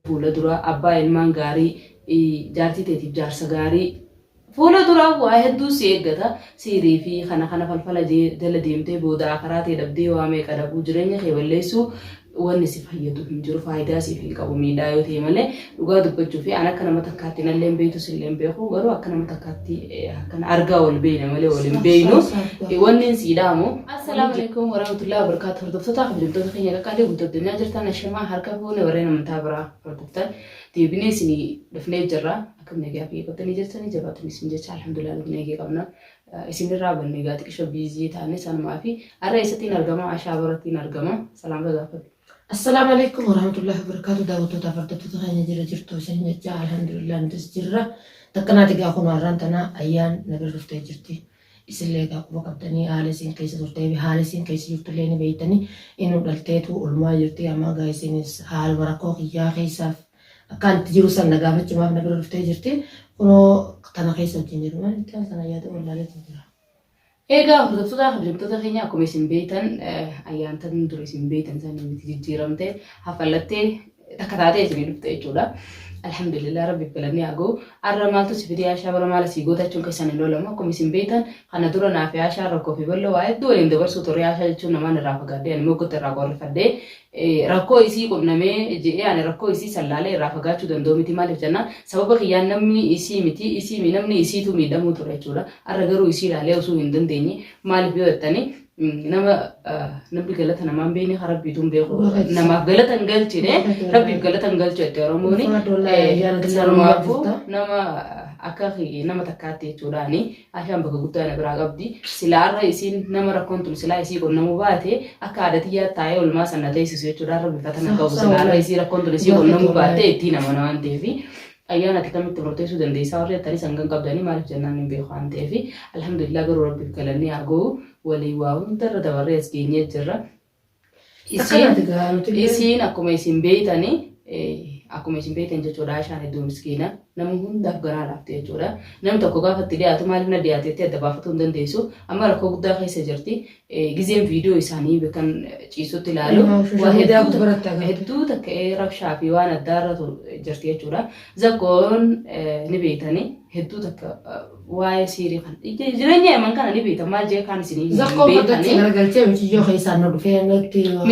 fuula dura abbaa ilmaan gaarii jaartii teetiif jaarsa gaarii fuula dura waa hedduu si eeggata siirii fi kana falfala jala deemtee booda akaraa ta'e dhabdee waa meeqa dhabuu jireenya kee balleessuu wanni si fayyadu hin jiru faayidaa siif hin qabu miidhaa yoo ta'e malee dhugaa dubbachuu fi ana akka nama takkaatti nallee beektu sillee beeku garuu akka nama takkaatti akkana argaa wal beeyna malee wal hin beeynu wanni si dhaamu. Assalaamu alaykum warahmatullahi wabarakatuh. Hordoftoota hordoftoota keenya qaqqaalee guutuu addunyaa jirtan ashamaa harka fuune warreen amantaa biraa hordoftan deebinee isinii dhufnee jirra akkam nagaa fi qottanii jirtanii jabaatanii isin jecha alhamdulillah nagaa qabna isinirraa bannee gaati qisho biizii taane sanumaa fi arra isaatiin argama ashaa barattiin argama salaama gaafadhu. Assalamu alaikum warahmatullahi wabarakatuh. Daawwattoota hordoftoota keenya jira jirtu isin jecha alhamdulillah nutis jirra. Takkanaati gaa kun har'aan tana ayyaan nagar dhuftee jirti. Isillee gaa quba qabdanii haala isin keessa turtee haala isin keessa jirtullee ni beeytanii inni dhalteetu ulmaa jirti amma gaa isinis haala rakkoo kiyyaa keessaaf akkaan itti jiru san nagaafachumaaf nagar dhuftee jirti. Kunoo tana keessa wajjin jiru maal itti sana yaada wallaalee jira. Egaa hordoftoota keenya akkuma isin beektan ayyaantan dura isin beektan isaanii miti jijjiiramtee hafallattee takka taatee isin dhufte jechuudha. Alhamdulillah rabbiif galanni haa ga'u. Arra maaltu si fidee ashaa bara maala si gootachuun keessan hin oolamu akkuma isin beektan kana dura naaf ashaa rakkoo fi bal'oo waa hedduu waliin dabarsuu turre ashaa jechuun namaan irraa fagaadhee ani moggota irraa qoorrifadhee rakkoo isii qunnamee jedhee ani rakkoo isii sallaalee irraa fagaachuu danda'u miti maaliif jennaan sababa kiyyaan namni isii miti isii namni isiitu miidhamuu ture jechuudha. Arra garuu isii ilaalee osoo hin dandeenye maaliif yoo jettanii namni galata namaan beekne rabbiituun beeku namaaf galata hin galchine rabbiif galata hin galchu jettee Oromooni sanumaafuu nama akka nama takkaatti jechuudhaani ashaan bakka guddaa na biraa qabdi silaa arra isiin nama rakkoon tun silaa isii qunnamuu baate akka aadatiyyaa taa'ee olmaa sana teessisu jechuudha rabbi fatana qabu silaa arra isii rakkoon tun isii qunnamuu baate ittiin amana waan ta'eefi ayyaana ati kamitti murteessuu dandeessaa warri attanii sangan qabdanii maaliif jennaan hin beeku waan ta'eefi alhamdulillah garuu rabbiif galanni haa ga'u walii waa hundarra dabarree as geenyee jirra. Isiin akkuma isin beektan jechuudha ashaan hedduu miskiina nama hundaaf garaa laafte jechuudha. Namni tokko gaafa itti dhiyaatu maaliif na dhiyaateetti adda baafatuu hin dandeessu amma rakkoo guddaa keessa jirti. Gizeen viidiyoo isaanii beekan ciisutti ilaalu hedduu takka'ee rabshaa fi waan addaarra jirti jechuudha. Zakkoon ni beektanii hedduu takka waa'ee siirii kan jireenya himan kana ni beektan maal jee kaan isinii beektanii mitiyyoo keessaan nu dhufee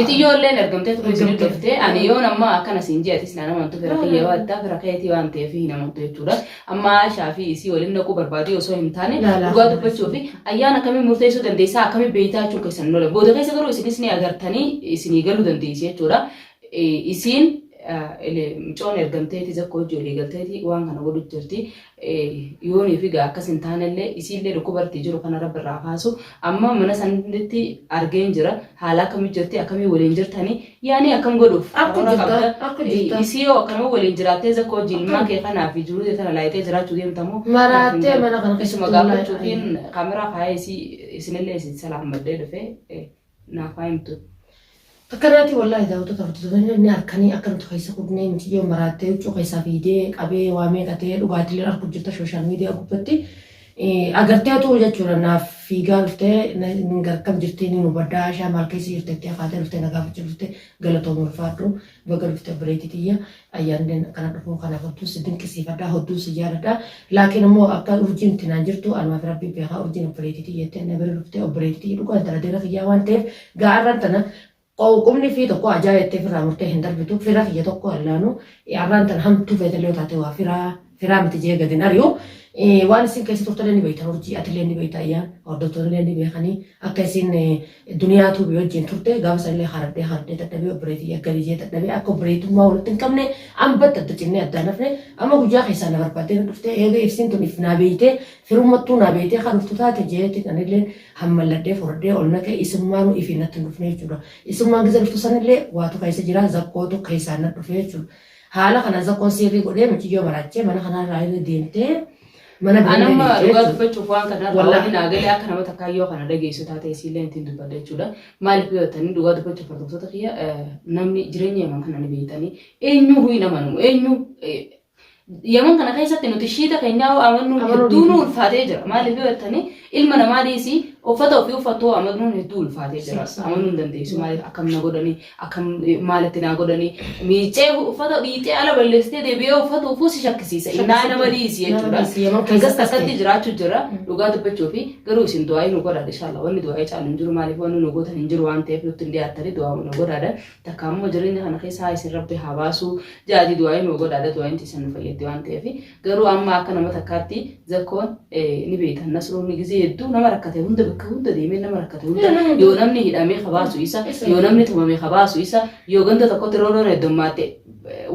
mitiyoolleen ergamtee ture isinii dhuftee ani yoon amma akkana siin jeetis na namantu fira kiyyaa waaddaa fira kayetii waan ta'eef hin namantu jechuudha. Amma ashaa fi isii waliin naquu barbaadee osoo hin taane dhugaa dubbachuu fi ayyaana akkamii murteessuu dandeessaa akkamii beektaa jechuun keessan lola booda keessa garuu isinis ni agartanii isinii galuu dandeessi jechuudha. Isiin micoon ergamteeti zakko hojii olii galteeti waan kana godhu jirti yoonii fi akkas hin taanellee isiillee dhukkubartii jiru kana rabbi irraa kaasu amma mana sanitti argeen jira haala akkamii jirti akkamii waliin jirtanii yaani akkam godhuuf isii yoo akkamii waliin jiraattee zakko hojii ilmaa kee kanaa fi jiruu tana laayitee jiraachuu deemtamoo maraattee mana kana keessuma gaafachuutiin kaameraa faayee isinillee isin salaammaddee dhufee naafaa himtu. Takkanatti wallahi daawwattoota hordoftoota inni harkanii akka nuti keessa qubnee mitiyyoo maraattee huccuu keessaa fiidee qabee waa meeqatee dhugaatiilee argu jirta sooshaal miidiyaa gubbatti agarteetu jechuudha naaf fiigaa dhuftee gargam jirtee ni nu baddaa ashaa maal keessa jirteetti akaatee dhuftee nagaafachuu dhuftee galatooma ulfaadhu baga dhuftee bareeditiyya ayyaanleen kana dhufuu kanaaf hodduun si dinqisiifadhaa hodduun si jaaladhaa laakiin immoo akka urjiin itti naan jirtu anumaaf rabbii beekaa urjiin bareeditiyyeettee na bira dhuftee bareeditiyya dhugaa daladeera kiyyaa waan ta'eef gaarraan tana qomni fi tokko ajaa'ibattee firaa murtee hin darbitu fira kiyya tokko allaanu arraan tan hamtuu feetallee taate waa firaa miti jee gadin ari'u waan isin keessa turtanii ni beektan urjii atillee ni beektan ayyaan hordoftoonni ni beekanii akka isin duniyaatu biyya wajjin turte gaafa sanillee haradhee dadhabee obboleetii aggalii jee dadhabee akka obboleetummaa walitti hin qabne ambatta adda cinnee adda nafne amma guyyaa keessaa na barbaadee dhufte eega ibsiin tun if naa beeytee firummattuu naa beeytee kan dhuftu taate jeetti kanillee hammalladhee furdee ol naqee isummaanu ifi natti hin dhufne jechuudha. Isummaan gisa dhuftu sanillee waatu keessa jira zakkootu keessaa na dhufe jechuudha. Haala kana zakkoon sirrii godhee michiyyoo maraachee mana kanarraa deemtee Anamma dhugaa dubbachuuf waan kana wallahi naagalee akka nama takkaayyoo kana dhageessu taate isiillee ittiin dubbadha jechuudha. Maaliif yoo ta'ani dhugaa dubbachuuf hordoftoota kiyya namni jireenya yaman kana ni beektanii eenyu huyi namanumu eenyu yaman kana keessatti nuti shiita keenyaa amannu hedduun ulfaatee jira. Maaliif yoo ta'ani ilma namaa dhiisi uffata ofii uffatoo amagnuun hedduu ulfaatee jira amanuun dandeessu maaliif akkam na godhanii akkam maalitti na godhanii miicee uffata dhiitee ala balleessitee deebi'ee uffata ufuu si shakkisiisa innaa nama dhiisi jechuudha akkas takkatti jiraachuu jira dhugaa dubbachuu fi garuu isin du'aa nu godhaadha inshallah wanni du'aa caalu hin jiru maaliif wanni nu gootan hin jiru waan ta'eef nutti hin dhiyaattanii du'aa nu godhaadha takka ammoo jireenya kana keessaa isin rabbi haa baasu jaati du'aa nu godhaadha du'aa inti isin nu fayyaddi waan ta'eef garuu amma akka nama takkaatti zakkoon ni beekan nasruun gizee hedduu nama rakkate hunda bakka hunda deemee nama rakkate hunda yoo namni hidhamee qabaasu isa yoo namni tumamee qabaasu isa yoo ganda tokkotti rooroon heddummaate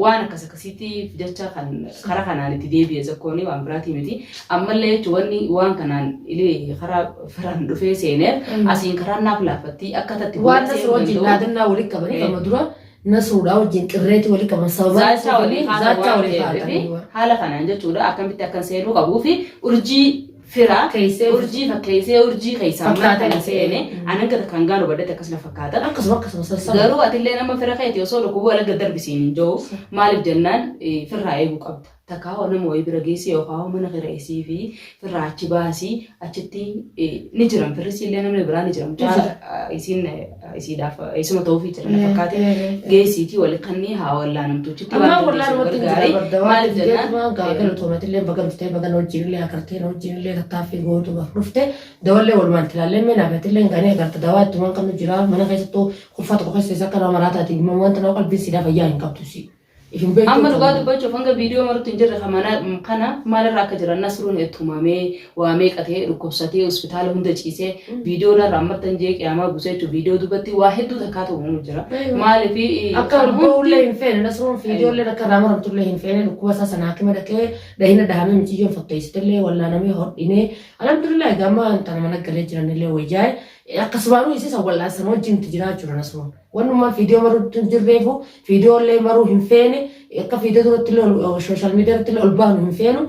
waan akkasitti jecha kan karaa kanaan itti deebi'e zakkoon waan biraatii miti ammallee jechuun waan kanaan illee karaa firaan dhufee seeneef asiin karaa naaf laaffatti akka tatti waan nasruu wajjin naadannaa walitti qabanii kama dura nasruudha wajjin qirreetti walitti qaban sababa zaachaa walii haatanii haala kanaan jechuudha akkamitti akkan seenuu qabuu fi urjii fira urjii fakkeessee urjii keessaa maata seene ananga kan gaanu badate akkasuma fakkaata akkasuma garuu atillee nama fira keeti osoo dhukkubu walaga darbisiin joo maaliif jennaan firraa eeguu qabda takkaa nama wayii bira geessi yookaan mana qirreessii fi firraa achi baasii achitti ni jiran firrisii illee namni biraa ni jiran isiidhaaf isuma ta'uufii jiran fakkaate geessiitii wal kanneen haa wallaanamtuuchitti waan gaarii maaliif jennaan gaagala toomatillee bagamtee bagan hojiilee akartee hojiilee kattaaffii gootu gaf dhufte dawallee walumaan tilaallee mee naafatillee ganee agarta dawaa ittumaan kan jira mana keessattuu uffata qofa akka nama maraataatiin wanta nama qalbii siidaa fayyaa hin qabtusi. amma dhugaa dubbachuuf hanga viidiyoo maruutti hin jirre kana maalirraa akka jiran nasruun ittumamee waa meeqatee dhukkubsatee hospitaala hunda ciisee viidiyoo narraa ammartan jee qiyaamaa busee jechuun viidiyoo dubbatti waa hedduu takkaatu uumamu jira maaliif akka ulboollee hin feene nasruun viidiyoollee akka raamaramtullee hin feene dhukkuba isaa sana haakima dhaqee dhahina dhahamee michiyyoon fakkeessitellee wallaanamee hodhinee alhamdulillah gamma tana mana galee jiranillee wayyaa'e akkasumaan isii wallaasan wajjin jiraachuu nasruun wanuma viidiyoo maruutti jirreefu viidiyoolee maruu hin feene akka viidiyoo duratti sooshaal miidiyaatti ol baanu hin feenu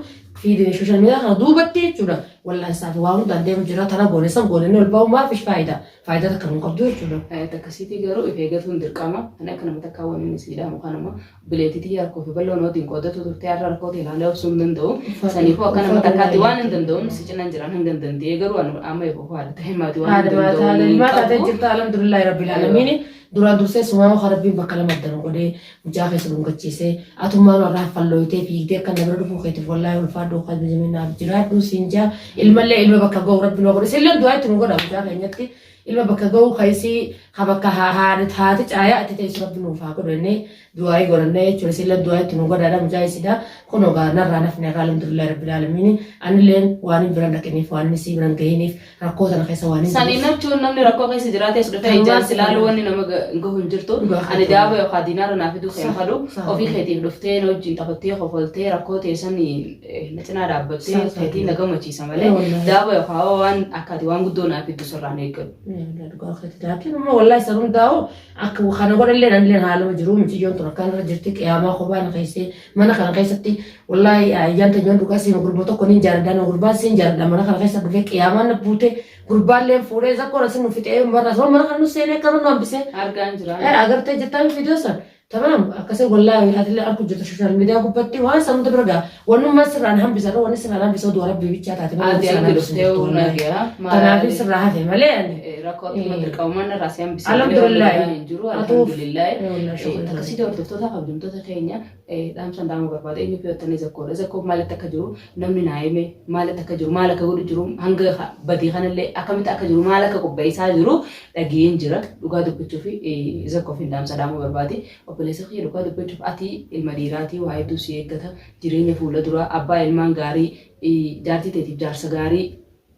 viidiyoo sooshaal miidiyaa kana duubatti jechuudha wallaasaaf waan hundaan deemu jira tana goonesan goonanii ol bahu maaf faayidaa takka hin qabdu jechuudha. Takkasiitii garuu if eeggatuun dirqama kan akka nama takkaa waan inni siidhamu kanama bileetitii harkoo fi balloon waliin qoodatu turtee har'a harkoota ilaalee obsuu hin danda'u saniifuu akka nama takkaatti waan hin danda'uun si cinaan jiran hin danda'e garuu amma eeguuf haadha ta'e maatii waan hin danda'u. Maatii jirta alhamdulillahi rabbil aalamiin. Duraan dursee sumaa harabbiin bakka lama addan godhee mucaa keessa dhungachiisee atummaan warraa fallooyitee fiigdee akka nama dhufuu keetiif wallahi ulfaadhuu kan bijiminaaf jiraadhu siinjaa ilmallee ilma bakka ga'u rabbiin waa godhe silleen du'aa itti nu godha mucaa keenyatti ilma bakka ga'u kaisii bakka haati caayaa ati ta'e rabbiin nuuf haa godhannee du'aa godhannee jechuudha silleen du'aa itti nu godhaadha mucaa isiidha kun ogaa narraa nafne irraa alhamdulillahi rabbil aalamiin anilleen waan hin biran dhaqiniif waan inni sii biran gahiniif rakkoo sana keessa waan hin sanii nachuun namni rakkoo keessa jiraatee dhufee ijaarsi ilaaluu wanni nama gahu hin jirtu ani daaba yookaan diinaara naaf iduu kan fadu ofii keetiif dhuftee wajjin taphattee qofoltee rakkoo teessan na cinaa dhaabbattee keetiin na gammachiisa malee daaba yookaan waan akkaati waan guddoo naaf iduu sirraan eeggatu. Laakiin amma wallahi sanuun daa'u akka kana godhallee nanillee haaluma jiru mucayyoon tun akkaan irra jirti qiyaamaa kophaan keessee mana kana keessatti wallahi ayyaan tajoon dhugaa siin gurbaa tokko niin jaaladha gurbaan siin jaaladha mana kana keessa dhufee qiyaamaan na buute gurbaallee fuudhee zakkoon asin fixee marra soo mana kana nu seenee akka nu hambisee argaan jira. Agartee jettaan viidiyoo san tamam akkasii wallahi atillee arku jirtu sooshaal miidiyaa gubbatti waan sanuuta bira gaa wannummaa sirraan hambisan wanni sirraan hambisoo du'a rabbii bichaa taate kanaaf sirraa hafe malee rakkootti dirqamumaan irraa si hambisee alhamdulillah akkasitti hordoftoota kabajamtoota keenya dhaamsan daamuu barbaada eenyu fi wattanii zakkoodha zakkoof maalitti akka jiru namni naayime maalitti akka jiru maal akka godhu jiru hanga badii kanallee akkamitti akka jiru maal akka qopheessaa jiru dhageen jira dhugaa dubbachuu fi zakkoof hin dhaamsa daamuu barbaade obboleessa kiyya dhugaa dubbachuuf ati ilma dhiiraatii waa hedduu si eeggata jireenya fuula duraa abbaa ilmaan gaarii jaartii teetiif jaarsa gaarii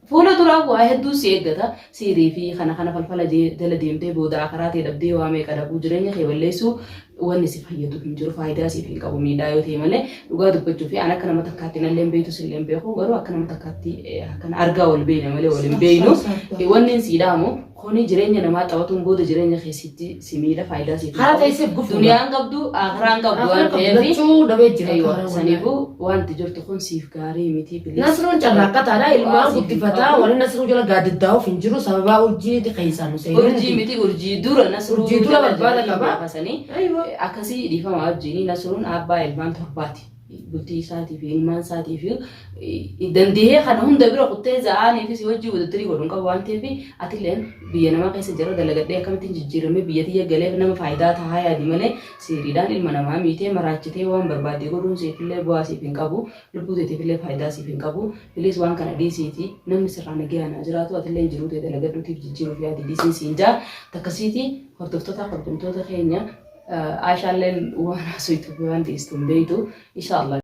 fuula duraa waa hedduu si eeggata siirii fi kana falfala jala deemtee booda akaraa ta'e dhabdee waa meeqa dhabuu jireenya kee balleessuu wanni si fayyadu hin jiru faayidaa siif hin qabu miidhaa yoo ta'e malee dhugaa dubbachuu fi an akka nama takkaatti nallee beektu sillee beeku garuu akka nama takkaatti akkana argaa wal beekna malee wal hin beeknu wanni siidhaamu kuni jireenya namaa taphatuun booda jireenya keessatti si miidha faayidaa siif haa ta'eef gufuu duniyaan qabdu akiraan qabdu waan ta'eef saniifuu wanti jirtu kun siif gaarii miti bilis nasruun carraaqqataadha ilmaan guddifataa waliin nasruu jala gaadiddaa'uuf hin jiru sababaa urjiiti keessaa nu seenuu urjii miti urjii dura nasruu urjii dura barbaada qaba akkasii dhiifama wajjin nasruun abbaa ilmaan torbaati bultii isaatii fi ilmaan isaatii fi danda'ee kan hunda bira kuttee za'anii fi si wajjin walitti godhuun qabu waan ta'eef atileen biyya namaa keessa jiru dalagadhee akkamittiin jijjiiramee biyya tiyya galee nama faayidaa tahaa yaadi malee siriidhaan ilma namaa miitee maraachitee waan barbaade godhuun siifillee bu'aa siif hin qabu lubbuu teetiifillee faayidaa siif hin qabu bilis waan kana dhiisiiti namni sirraan nagayanaa jiraatu atileen jiruu ta'e dalagadhuutiif jijjiiruuf yaadi dhiisiin siin jaa takkasiiti hordoftoota keenya Aishaalleen waan haasoo itti waan dhiistuun beeytu inshallah.